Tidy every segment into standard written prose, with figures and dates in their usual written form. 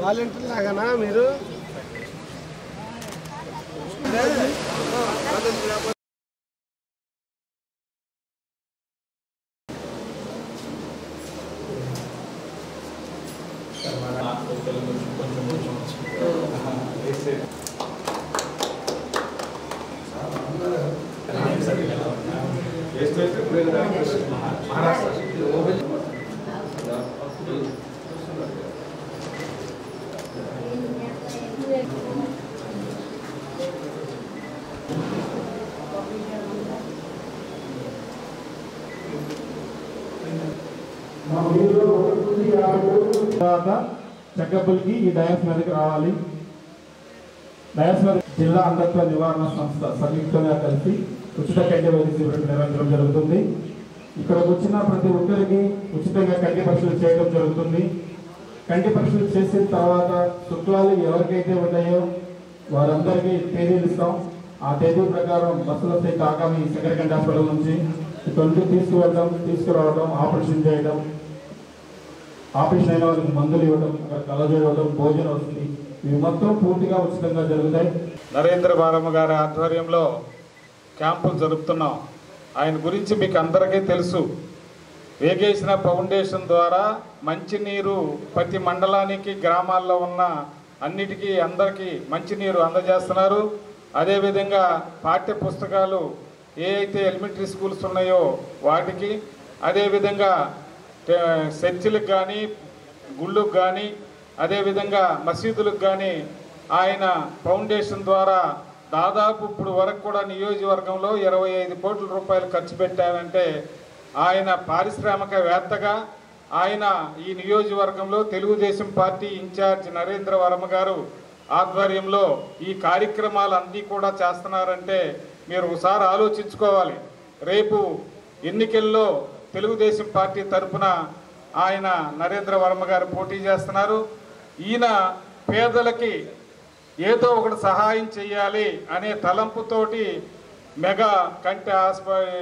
Volunteer లాగానా మీరు? చెకప్లకి ఈ dais మీదకి రావాలి. డయాస్ మీద జిల్లా అంధత్వ నివారణ సంస్థ సంయుక్తంగా కలిసి ఉచిత కంటి వైద్య శిబిరం నిర్వహించడం జరుగుతుంది. ఇక్కడికి వచ్చిన ప్రతి ఒక్కరికి ఉచితంగా కంటి పరీక్షలు చేయడం జరుగుతుంది. కంటి పరీక్షలు చేసిన తర్వాత శుక్లాలు ఎవరికైతే ఉన్నాయో వారందరికీ తేదీలు ఇస్తాం. ఆ తేదీ ప్రకారం బస్సులు వస్తాయి. కాకామి సెకండ్ హాస్పిటల్ నుంచి ఇక్కడి తీసుకువెళ్ళడం, తీసుకురావడం, ఆపరేషన్ చేయడం, ఆపరేషన్ అయిన వాళ్ళకి మందులు ఇవ్వడం, కలజ ఇవ్వడం, భోజనం వస్తుంది. ఇవి మొత్తం పూర్తిగా ఉచితంగా జరుగుతాయి. నరేంద్ర వర్మ గారి ఆధ్వర్యంలో క్యాంపులు జరుపుతున్నాం. ఆయన గురించి మీకు అందరికీ తెలుసు. వేగేసిన ఫౌండేషన్ ద్వారా మంచినీరు ప్రతి మండలానికి, గ్రామాల్లో ఉన్న అన్నిటికీ అందరికీ మంచినీరు అందజేస్తున్నారు. అదేవిధంగా పాఠ్య పుస్తకాలు ఏ అయితే ఎలిమెంటరీ స్కూల్స్ ఉన్నాయో వాటికి, అదేవిధంగా చర్చిలకు కానీ, గుళ్ళకు కానీ, అదేవిధంగా మసీదులకు కానీ ఆయన ఫౌండేషన్ ద్వారా దాదాపు ఇప్పుడు వరకు కూడా నియోజకవర్గంలో 25 కోట్ల రూపాయలు ఖర్చు పెట్టారంటే ఆయన పారిశ్రామికవేత్తగా ఆయన ఈ నియోజకవర్గంలో తెలుగుదేశం పార్టీ ఇన్ఛార్జ్ నరేంద్ర వర్మ గారు ఆధ్వర్యంలో ఈ కార్యక్రమాలన్నీ కూడా చేస్తున్నారంటే మీరు ఒకసారి ఆలోచించుకోవాలి. రేపు ఎన్నికల్లో తెలుగుదేశం పార్టీ తరఫున ఆయన నరేంద్ర వర్మ గారు పోటీ చేస్తున్నారు. ఈయన పేదలకి ఏదో ఒకటి సహాయం చేయాలి అనే తలంపుతోటి మెగా కంటి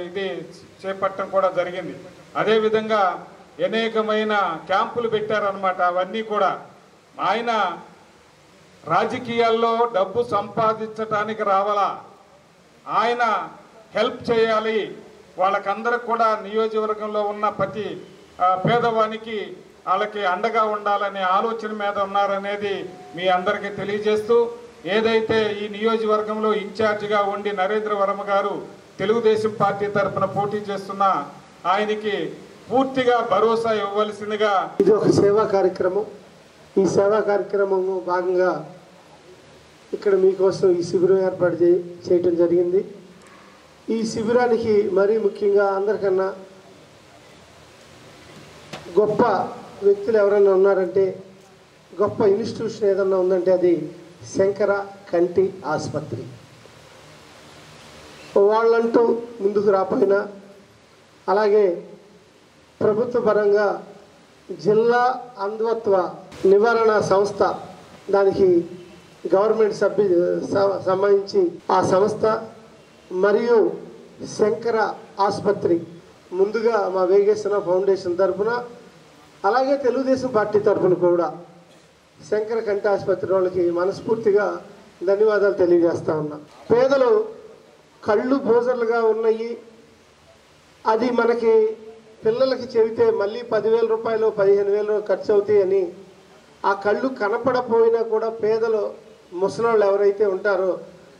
ఇది చేపట్టడం కూడా జరిగింది. అదేవిధంగా అనేకమైన క్యాంపులు పెట్టారనమాట. అవన్నీ కూడా ఆయన రాజకీయాల్లో డబ్బు సంపాదించడానికి రావాలా, ఆయన హెల్ప్ చేయాలి, వాళ్ళకందరికి కూడా నియోజకవర్గంలో ఉన్న ప్రతి పేదవానికి వాళ్ళకి అండగా ఉండాలనే ఆలోచన మీద ఉన్నారనేది మీ అందరికీ తెలియజేస్తూ, ఏదైతే ఈ నియోజకవర్గంలో ఇన్ఛార్జిగా ఉండి నరేంద్ర వర్మ గారు తెలుగుదేశం పార్టీ తరఫున పోటీ చేస్తున్న ఆయనకి పూర్తిగా భరోసా ఇవ్వవలసిందిగా. ఇది ఒక సేవా కార్యక్రమం. ఈ సేవా కార్యక్రమం భాగంగా ఇక్కడ మీకోసం ఈ శిబిరం ఏర్పాటు చేయటం జరిగింది. ఈ శిబిరానికి మరీ ముఖ్యంగా అందరికన్నా గొప్ప వ్యక్తులు ఎవరైనా ఉన్నారంటే, గొప్ప ఇన్స్టిట్యూషన్ ఏదన్నా ఉందంటే అది శంకర కంటి ఆసుపత్రి. వాళ్ళంటూ ముందుకు రాపోయినా, అలాగే ప్రభుత్వ పరంగా జిల్లా అంధత్వ నివారణ సంస్థ, దానికి గవర్నమెంట్ సంబంధించి ఆ సంస్థ మరియు శంకర ఆసుపత్రి ముందుగా మా వేగేశ్వర ఫౌండేషన్ తరఫున, అలాగే తెలుగుదేశం పార్టీ తరఫున కూడా శంకర కంటి ఆసుపత్రి వాళ్ళకి మనస్ఫూర్తిగా ధన్యవాదాలు తెలియజేస్తా ఉన్నా. పేదలు కళ్ళు బోజర్లుగా ఉన్నాయి, అది మనకి పిల్లలకి చెబితే మళ్ళీ 10,000 రూపాయలు 15,000 ఖర్చు అవుతాయి అని, ఆ కళ్ళు కనపడపోయినా కూడా పేదలు ముసలాళ్ళు ఎవరైతే ఉంటారో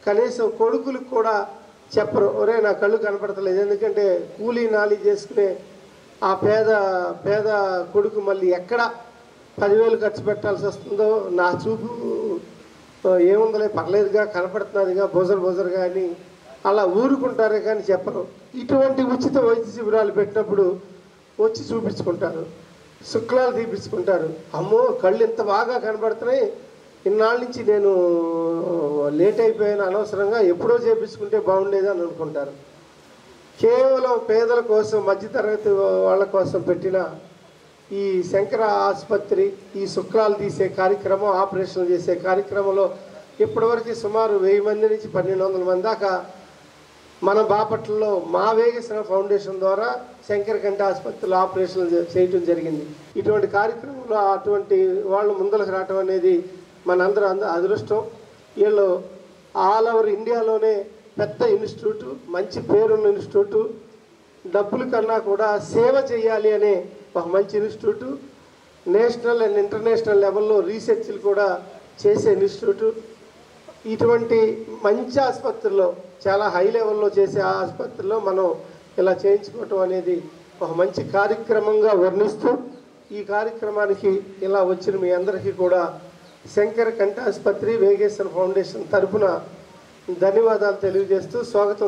కనీసం కొడుకులకు కూడా చెప్పరు, ఒరే నా కళ్ళు కనపడతలేదు. ఎందుకంటే కూలీ నాలి చేసుకునే ఆ పేద కొడుకు మళ్ళీ ఎక్కడ 10,000 ఖర్చు పెట్టాల్సి వస్తుందో, నా చూపు ఏముందలే పర్లేదుగా కనపడుతున్నదిగా బోజరుగా అని అలా ఊరుకుంటారే కానీ చెప్పరు. ఇటువంటి ఉచిత వైద్య శిబిరాలు పెట్టినప్పుడు వచ్చి చూపించుకుంటారు, శుక్లాలు తీపించుకుంటారు. అమ్మో కళ్ళు ఇంత బాగా కనపడుతున్నాయి, ఇన్నాళ్ళ నుంచి నేను లేట్ అయిపోయాను, అనవసరంగా ఎప్పుడో చేపించుకుంటే బాగుండేది అని అనుకుంటారు. కేవలం పేదల కోసం, మధ్యతరగతి వాళ్ళ కోసం పెట్టిన ఈ శంకర ఆసుపత్రి ఈ శుక్లాలు తీసే కార్యక్రమం, ఆపరేషన్లు చేసే కార్యక్రమంలో ఇప్పటివరకు సుమారు 1000 మంది నుంచి 1,200 మంది దాకా మన బాపట్లలో మా వేగేశ్వర ఫౌండేషన్ ద్వారా శంకర్ కంటి ఆసుపత్రిలో ఆపరేషన్లు చేయటం జరిగింది. ఇటువంటి కార్యక్రమంలో అటువంటి వాళ్ళు ముందరకు రావటం అనేది మనందరూ అదృష్టం. వీళ్ళు ఆల్ ఓవర్ ఇండియాలోనే పెద్ద ఇన్స్టిట్యూటు, మంచి పేరున్న ఇన్స్టిట్యూటు, డబ్బుల కన్నా కూడా సేవ చేయాలి అనే ఒక మంచి ఇన్స్టిట్యూటు, నేషనల్ అండ్ ఇంటర్నేషనల్ లెవెల్లో రీసెర్చ్లు కూడా చేసే ఇన్స్టిట్యూటు. ఇటువంటి మంచి ఆసుపత్రుల్లో, చాలా హై లెవెల్లో చేసే ఆసుపత్రుల్లో మనం ఇలా చేయించుకోవటం అనేది ఒక మంచి కార్యక్రమంగా వర్ణిస్తూ, ఈ కార్యక్రమానికి ఇలా వచ్చిన మీ అందరికీ కూడా శంకర్ కంటి ఆసుపత్రి వేగేశ్వర ఫౌండేషన్ తరఫున ధన్యవాదాలు తెలియజేస్తూ స్వాగతం.